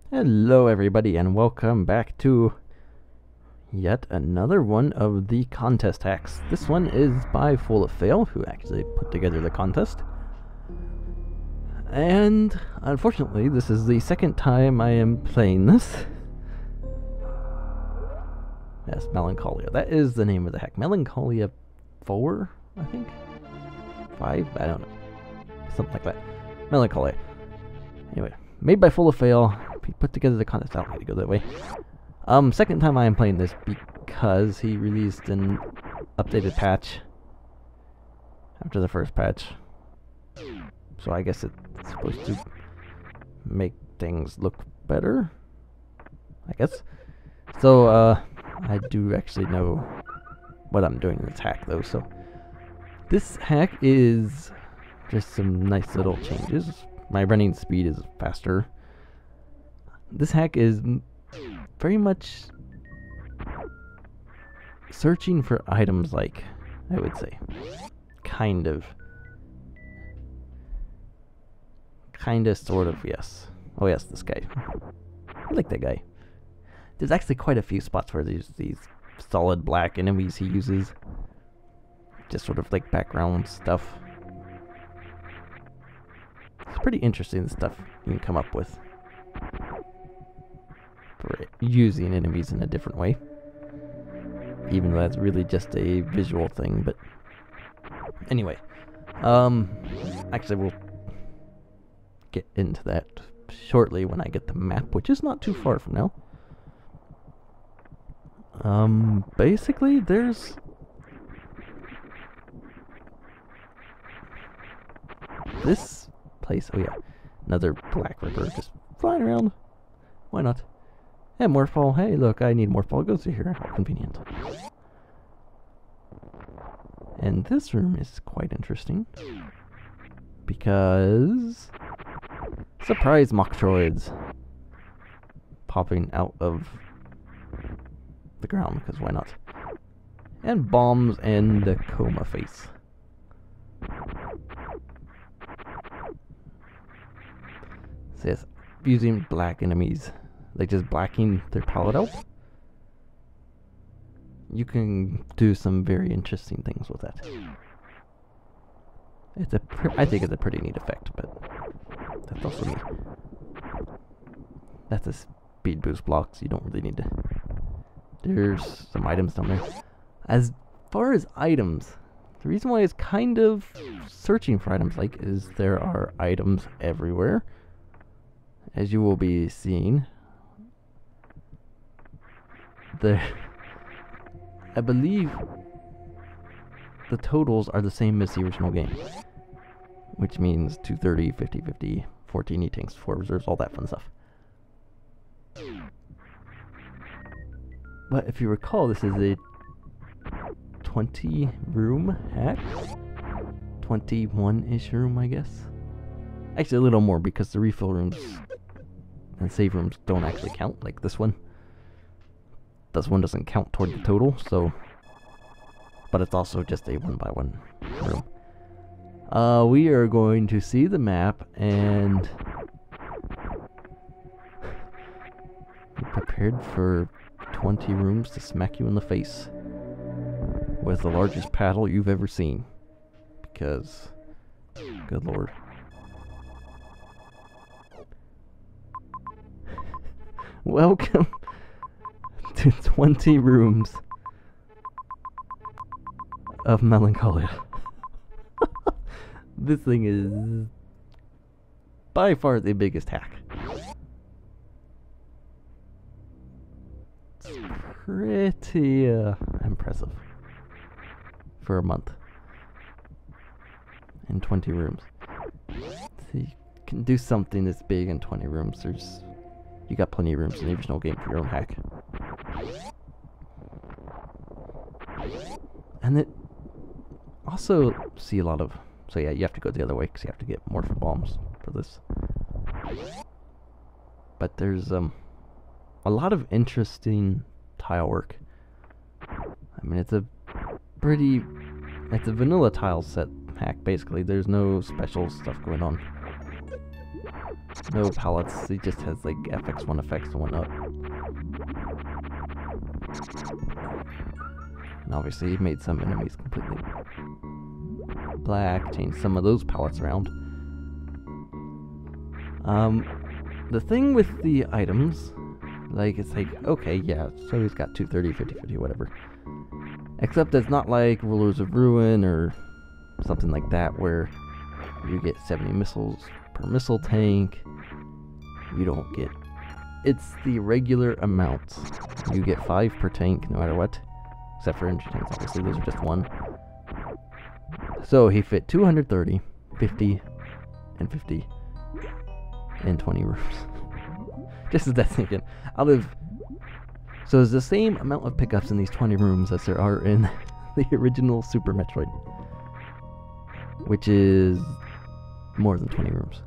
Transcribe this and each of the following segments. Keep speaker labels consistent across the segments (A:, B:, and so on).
A: Hello everybody and welcome back to yet another one of the contest hacks. This one is by FullOfFail, who actually put together the contest. And unfortunately this is the second time I am playing this. Yes, Melancholia. That is the name of the hack. Melancholia 4, I think? 5? I don't know. Something like that. Melancholia. Anyway, made by FullOfFail. He put together the contest. I don't need to go that way. Second time I am playing this because he released an updated patch after the first patch. So I guess it's supposed to make things look better, I guess. So, I do actually know what I'm doing in this hack though, so this hack is just some nice little changes. My running speed is faster. This hack is very much searching for items, like, I would say. Kind of, sort of, yes. Oh yes, this guy. I like that guy. There's actually quite a few spots where there's these solid black enemies he uses. Just sort of like background stuff. It's pretty interesting, the stuff you can come up with for using enemies in a different way. Even though that's really just a visual thing, but anyway. Actually we'll get into that shortly when I get the map, which is not too far from now. Basically there's this place. Oh yeah, another black river just flying around. Why not? Hey, Morphball. Hey, look, I need Morphball. Go through here. How convenient. And this room is quite interesting because surprise Moktroids popping out of the ground, because why not? And bombs and the coma face. So yes, using black enemies, like just blacking their palette out, you can do some very interesting things with that. It's I think it's a pretty neat effect, but that's also me. That's a speed boost block, so you don't really need to. There's some items down there. As far as items, the reason why it's kind of searching for items like is there are items everywhere, as you will be seeing. I believe the totals are the same as the original game, which means 230, 50, 50, 14 E-tanks, 4 reserves, all that fun stuff. But if you recall, this is a 20 room hack. 21-ish room, I guess. Actually a little more, because the refill rooms and save rooms don't actually count, like this one. This one doesn't count toward the total, so. But it's also just a 1x1 room. We are going to see the map and be prepared for 20 rooms to smack you in the face with the largest paddle you've ever seen. Because, good lord. Welcome to 20 rooms of Melancholia. This thing is by far the biggest hack. It's pretty impressive for a month in 20 rooms. So you can do something this big in 20 rooms. You got plenty of rooms in the original game for your own hack. And it also see a lot of. So yeah, you have to go the other way because you have to get morphin bombs for this. But there's a lot of interesting tile work. I mean, it's a vanilla tile set hack basically. There's no special stuff going on. No pellets. He just has like FX1 effects and whatnot. And obviously he made some enemies completely black, changed some of those pellets around. The thing with the items, like, it's like, okay, yeah, so he's got 230, 50, 50, whatever. Except it's not like Rulers of Ruin or something like that where you get 70 missiles per missile tank. You don't get... It's the regular amounts. You get 5 per tank no matter what. Except for energy tanks, obviously, those are just 1. So he fit 230, 50, and 50 in 20 rooms. Just as that's thinking. So there's the same amount of pickups in these 20 rooms as there are in the original Super Metroid. Which is more than 20 rooms.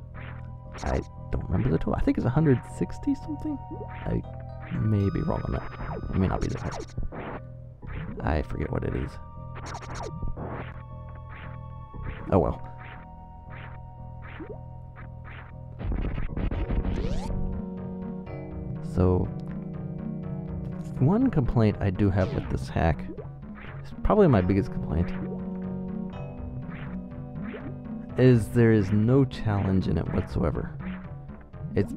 A: I don't remember the total. I think it's 160 something? I may be wrong on that. It may not be this high. I forget what it is. Oh well. So, one complaint I do have with this hack, is probably my biggest complaint, is there is no challenge in it whatsoever. It's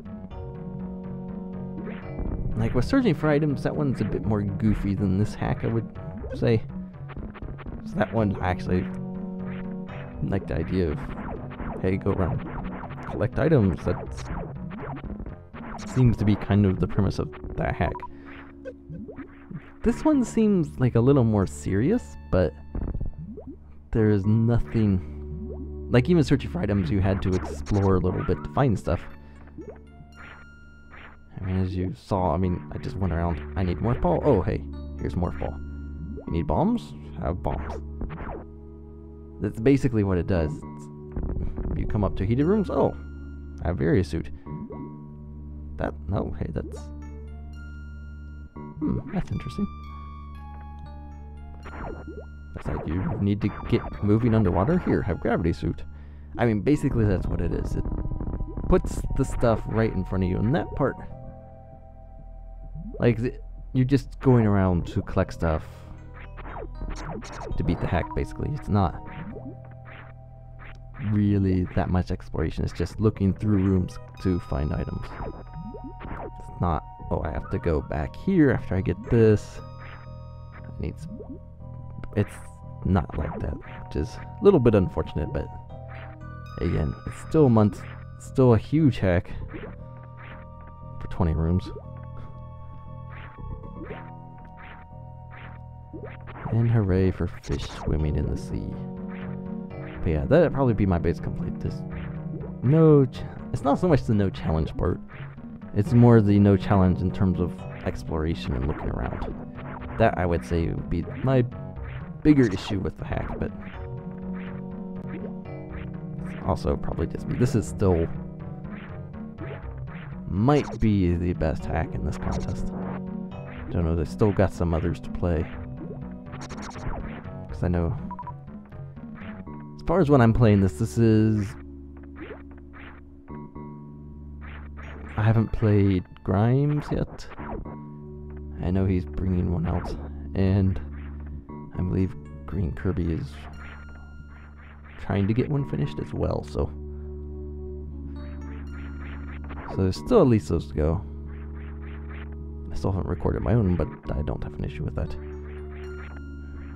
A: like with searching for items, that one's a bit more goofy than this hack, I would say. So that one, I actually like the idea of, hey, go around, collect items. That seems to be kind of the premise of that hack. This one seems like a little more serious, but there is nothing... Like, even searching for items, you had to explore a little bit to find stuff. I mean, as you saw, I mean, I just went around. I need morph ball. Oh, hey, here's morph ball. You need bombs? Have bombs. That's basically what it does. You come up to heated rooms. Oh, I have various suit. That, no, hey, that's... that's interesting. It's like you need to get moving underwater. Here, have gravity suit. I mean, basically that's what it is. It puts the stuff right in front of you, and that part... Like, you're just going around to collect stuff to beat the hack, basically. It's not really that much exploration. It's just looking through rooms to find items. It's not, oh, I have to go back here after I get this. It's not like that, which is a little bit unfortunate, but again, it's still a month, still a huge hack for 20 rooms. And hooray for fish swimming in the sea. But yeah, that'd probably be my biggest complaint. This it's not so much the no challenge part. It's more the no challenge in terms of exploration and looking around. That, I would say, would be my bigger issue with the hack, but also probably just me. This is still might be the best hack in this contest. Don't know, they still got some others to play. Because I know, as far as when I'm playing this is... I haven't played Grimes yet. I know he's bringing one out, and I believe Green Kirby is trying to get one finished as well, so there's still at least those to go. I still haven't recorded my own, but I don't have an issue with that.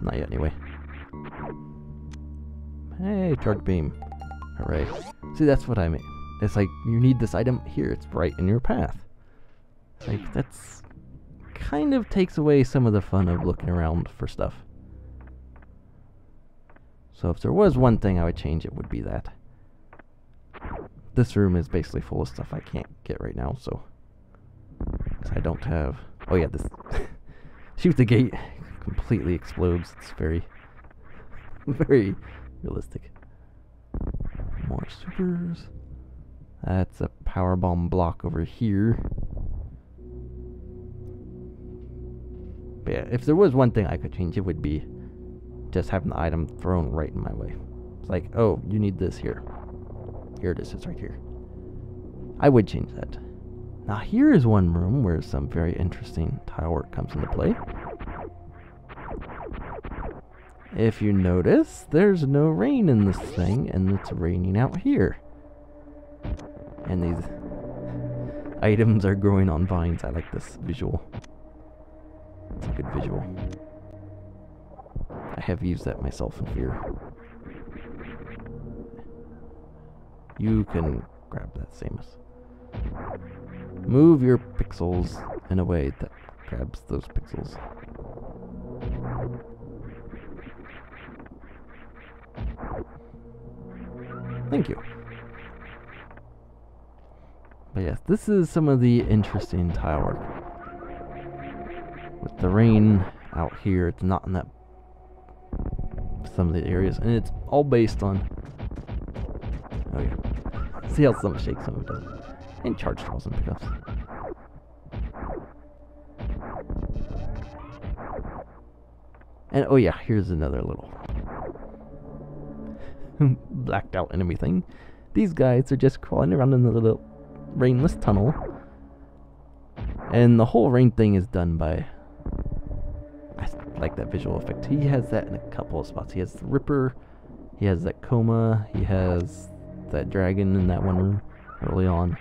A: Not yet, anyway. Hey, Charge Beam. Hooray. See, that's what I mean. It's like, you need this item, here, it's right in your path. Like, that's... kind of takes away some of the fun of looking around for stuff. So if there was one thing I would change, it would be that. This room is basically full of stuff I can't get right now, so... Because I don't have... Oh yeah, this... Shoot the gate. Completely explodes. It's very... very realistic. More supers. That's a power bomb block over here. But yeah, if there was one thing I could change, it would be just having the item thrown right in my way. It's like, oh, you need this here. Here it is, it's right here. I would change that. Now here is one room where some very interesting tile work comes into play. If you notice, there's no rain in this thing, and it's raining out here. And these items are growing on vines. I like this visual. It's a good visual. I have used that myself in Fear. You can grab that, Samus. Move your pixels in a way that grabs those pixels. Thank you. But yes, this is some of the interesting tile work. With the rain out here, it's not in that some of the areas, and it's all based on. Oh yeah, see how some shakes, some of it doesn't, and charge draws and pickups. And oh yeah, here's another little blacked out enemy thing. These guys are just crawling around in the little rainless tunnel, and the whole rain thing is done by. I like that visual effect. He has that in a couple of spots. He has the Ripper, he has that Coma, he has that dragon in that one room early on.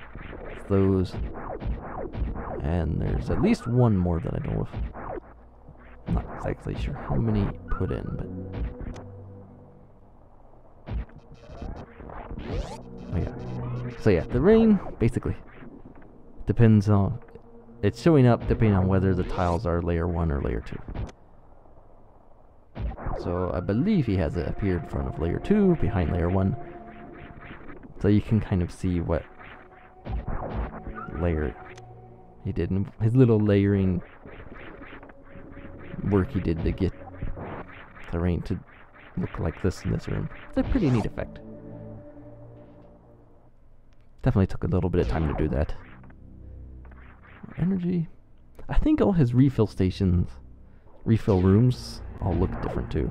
A: Those, and there's at least one more that I know of. I'm not exactly sure how many he put in, but oh yeah. So yeah, the rain basically depends on. It's showing up depending on whether the tiles are layer 1 or layer 2. So I believe he has it up here in front of layer 2, behind layer 1. So you can kind of see what layer he did, in his little layering work he did to get the rain to look like this in this room. It's a pretty neat effect. Definitely took a little bit of time to do that. Energy. I think all his refill stations, refill rooms, all look different too.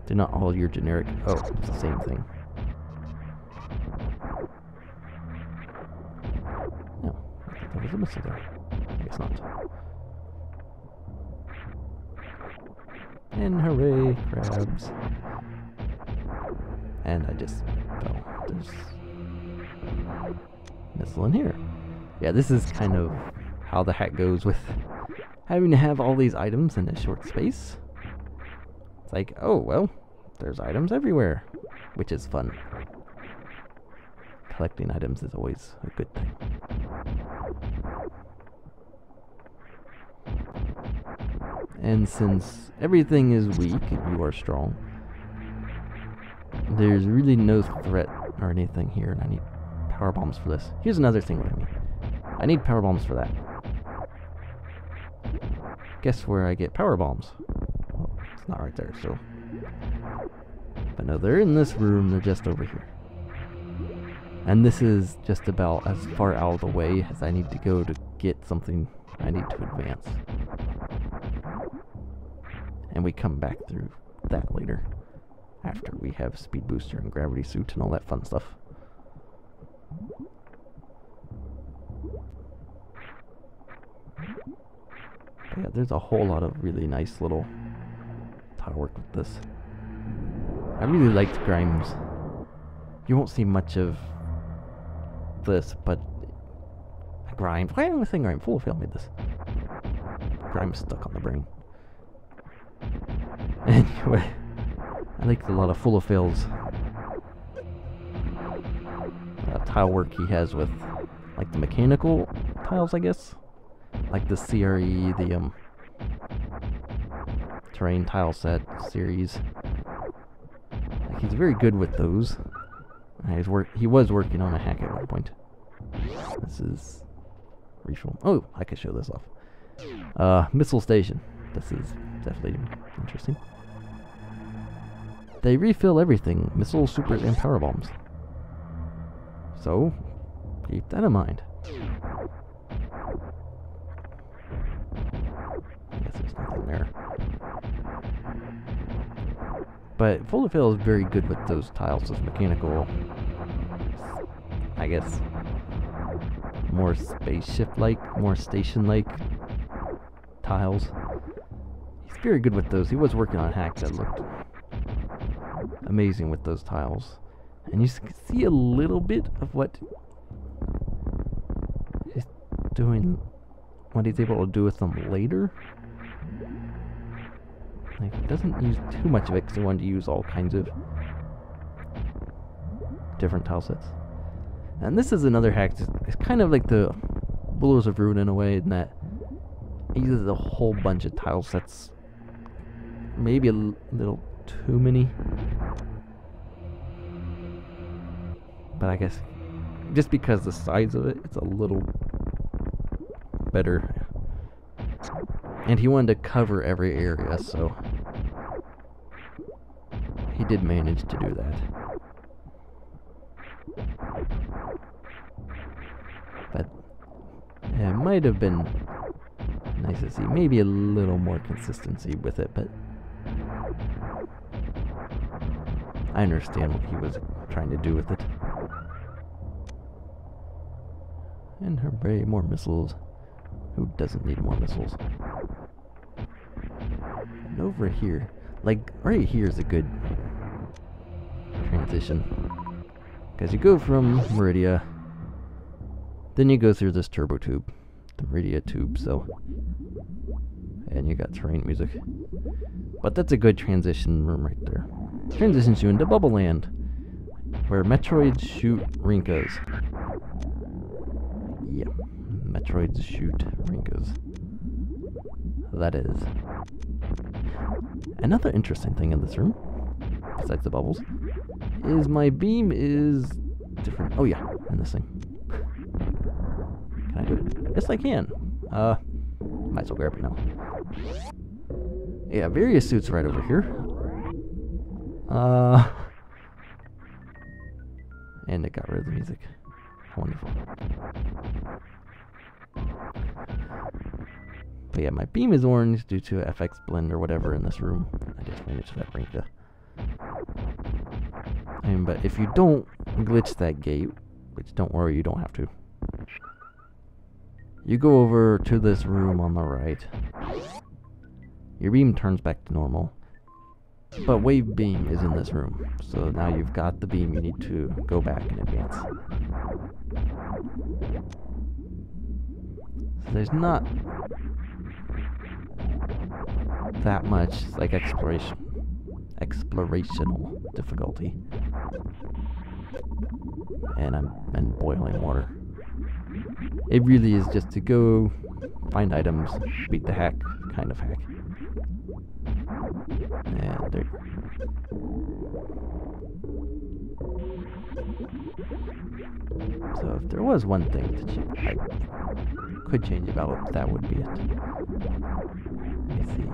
A: They're not all your generic. Oh, it's the same thing. No, I thought there was a missile there. I guess not. And hooray, crabs. And I just fell. There's missile in here. Yeah, this is kind of how the hack goes with having to have all these items in a short space. It's like, oh, well, there's items everywhere, which is fun. Collecting items is always a good thing. And since everything is weak and you are strong, there's really no threat or anything here, and I need power bombs for this. Here's another thing what I mean. I need power bombs for that. Guess where I get power bombs? Oh, it's not right there, so. But no, they're in this room, they're just over here. And this is just about as far out of the way as I need to go to get something I need to advance. And we come back through that later, after we have speed booster and gravity suit and all that fun stuff. But yeah, there's a whole lot of really nice little tile work with this. I really liked Grimes. You won't see much of this, but Grimes. Why am I saying Grimes? FullOfFail made this. Grimes stuck on the brain. Anyway, I liked a lot of FullOfFail's tile work he has with, like, the mechanical tiles, I guess. Like the CRE, the terrain tile set series. Like, he's very good with those. He was working on a hack at one point. This is refill. Oh, I could show this off. Missile station. This is definitely interesting. They refill everything: missiles, supers, and power bombs. So keep that in mind. I guess there's nothing there. But FullOfFail is very good with those tiles, those mechanical, I guess, more spaceship-like, more station-like tiles. He's very good with those. He was working on a hack that looked amazing with those tiles. And you can see a little bit of what he's doing, what he's able to do with them later. Like, he doesn't use too much of it because he wanted to use all kinds of different tile sets. And this is another hack. It's kind of like the Rulers of Ruin in a way, in that it uses a whole bunch of tile sets. Maybe a little too many. But I guess just because the size of it, it's a little better. And he wanted to cover every area, so he did manage to do that. But yeah, it might have been nice to see maybe a little more consistency with it, but I understand what he was trying to do with it. And hooray, more missiles. Who doesn't need more missiles? And over here, like right here is a good transition. Because you go from Meridia, then you go through this turbo tube, the Meridia tube, so, and you got terrain music. But that's a good transition room right there. Transitions you into Bubble Land, where Metroids shoot Rinkas. Yeah, Metroids shoot Rinkas. That is. Another interesting thing in this room, besides the bubbles, is my beam is different. Oh yeah, in this thing. Can I do it? Yes, I can. Might as well grab it now. Yeah, various suits right over here. And it got rid of the music. Wonderful. But yeah, my beam is orange due to FX blend or whatever in this room. I just ran into that Rinka. But if you don't glitch that gate, which don't worry, you don't have to. You go over to this room on the right. Your beam turns back to normal. But wave beam is in this room. So now you've got the beam, you need to go back in advance. So there's not that much like explorational difficulty. And I'm in boiling water. It really is just to go find items, beat the hack, kind of hack. And there. So if there was one thing that I could change about it, that would be it. Let me see.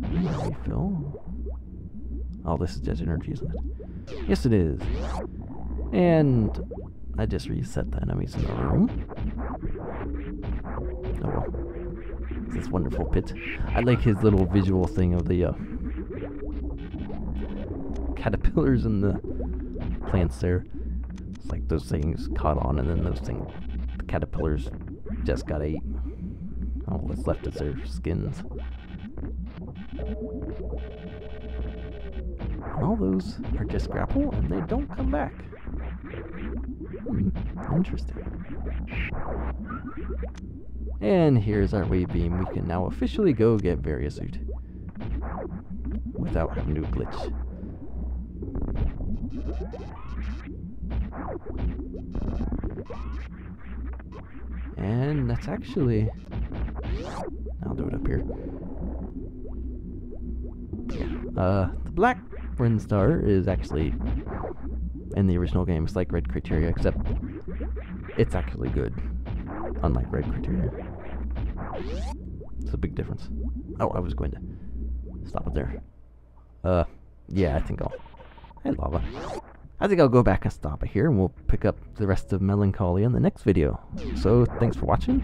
A: Refill. Oh, this is just energy, isn't it? Yes, it is. And I just reset the enemies in the room. Oh well. This wonderful pit. I like his little visual thing of the caterpillars and the plants there. It's like those things caught on, and then those things, the caterpillars just got ate. All that's left is their skins. And all those are just grapple, and they don't come back. Interesting. And here's our wave beam. We can now officially go get various suit without having to glitch. And that's actually, I'll do it up here. Yeah. The black Ren Star is actually in the original game. It's like Red Criteria, except it's actually good, unlike Red Criteria. It's a big difference. Oh, I was going to stop it there. Yeah, I think I'll... Hey, lava. I think I'll go back and stop it here, and we'll pick up the rest of Melancholia in the next video. So, thanks for watching,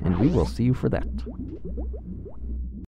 A: and we will see you for that.